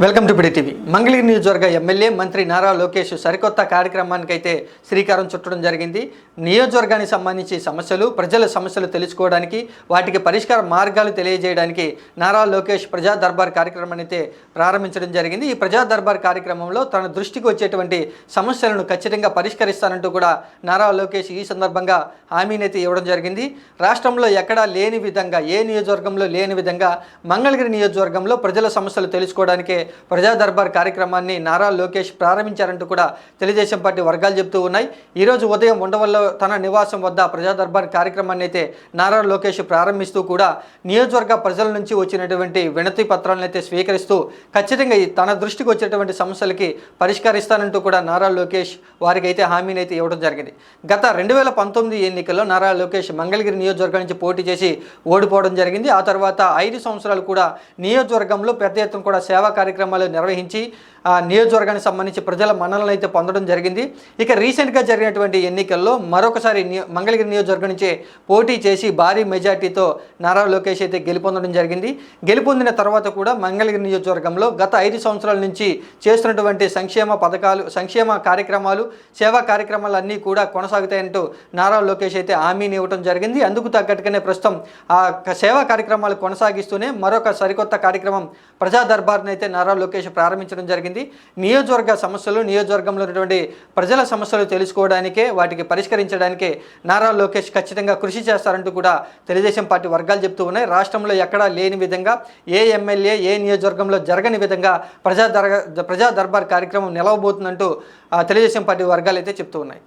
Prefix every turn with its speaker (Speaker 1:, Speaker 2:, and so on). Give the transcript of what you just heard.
Speaker 1: Welcome to PD TV. Mangalagiri నియోజకవర్గ MLA మంత్రి నారా లోకేష్ సరికొత్త కార్యక్రమానికైతే శ్రీకారం చుట్టడం జరిగింది. నియోజకవర్గానికి సంబంధించి ప్రజల సమస్యలు తెలుసుకోవడానికి, వాటికి పరిష్కార మార్గాలు తెలియజేయడానికి నారా లోకేష్ ప్రజా దర్బార్ కార్యక్రమాన్ని అయితే ప్రారంభించడం జరిగింది. ఈ ప్రజా దర్బార్ కార్యక్రమంలో తన దృష్టికి వచ్చేటువంటి సమస్యలను ఖచ్చితంగా పరిష్కరిస్తానంటూ కూడా నారా లోకేష్ ఈ సందర్భంగా హామీనైతే ఇవ్వడం జరిగింది. రాష్ట్రంలో ఎక్కడా లేని విధంగా, ఏ నియోజకవర్గంలో లేని విధంగా మంగళగిరి నియోజకవర్గంలో ప్రజల సమస్యలు తెలుసుకోవడానికే ప్రజా దర్బార్ కార్యక్రమాన్ని నారా లోకేష్ ప్రారంభించారంటూ కూడా తెలుగుదేశం పార్టీ వర్గాలు చెబుతూ ఉన్నాయి. ఈరోజు ఉదయం ఉండవల్లో తన నివాసం వద్ద ప్రజా దర్బార్ కార్యక్రమాన్ని అయితే నారా లోకేష్ ప్రారంభిస్తూ కూడా నియోజకవర్గ ప్రజల నుంచి వచ్చినటువంటి వినతి పత్రాలను అయితే స్వీకరిస్తూ ఖచ్చితంగా తన దృష్టికి వచ్చేటువంటి సమస్యలకి పరిష్కరిస్తానంటూ కూడా నారా లోకేష్ వారికి అయితే హామీని అయితే ఇవ్వడం జరిగింది. గత 2019 ఎన్నికల్లో నారా లోకేష్ మంగళగిరి నియోజకవర్గం నుంచి పోటీ చేసి ఓడిపోవడం జరిగింది. ఆ తర్వాత 5 సంవత్సరాలు కూడా నియోజకవర్గంలో పెద్ద ఎత్తున కూడా సేవా కార్యక్రమాలు నిర్వహించి నియోజకవర్గానికి సంబంధించి ప్రజల మన్ననలను అయితే పొందడం జరిగింది. ఇక రీసెంట్గా జరిగినటువంటి ఎన్నికల్లో మరొకసారి మంగళగిరి నియోజకవర్గం నుంచే పోటీ చేసి భారీ మెజార్టీతో నారా లోకేష్ అయితే గెలుపొందడం జరిగింది. గెలుపొందిన తర్వాత కూడా మంగళగిరి నియోజకవర్గంలో గత 5 సంవత్సరాల నుంచి చేస్తున్నటువంటి సంక్షేమ కార్యక్రమాలు, సేవా కార్యక్రమాలు అన్నీ కూడా కొనసాగుతాయంటూ నారా లోకేష్ అయితే హామీని ఇవ్వడం జరిగింది. అందుకు తగ్గట్టుగానే ప్రస్తుతం ఆ సేవా కార్యక్రమాలు కొనసాగిస్తూనే మరొక సరికొత్త కార్యక్రమం ప్రజా దర్బార్ని అయితే నారా లోకేష్ ప్రారంభించడం జరిగింది. నియోజకవర్గ సమస్యలు, నియోజకవర్గంలో ఉన్నటువంటి ప్రజల సమస్యలు తెలుసుకోవడానికే, వాటికి పరిష్కరించడానికే నారా లోకేష్ ఖచ్చితంగా కృషి చేస్తారంటూ కూడా తెలుగుదేశం పార్టీ వర్గాలు చెప్తూ ఉన్నాయి. రాష్ట్రంలో ఎక్కడా లేని విధంగా, ఏ ఎమ్మెల్యే ఏ నియోజకవర్గంలో జరగని విధంగా ప్రజా దర్బార్ కార్యక్రమం నిలవబోతుందంటూ తెలుగుదేశం పార్టీ వర్గాలు అయితే చెప్తూ ఉన్నాయి.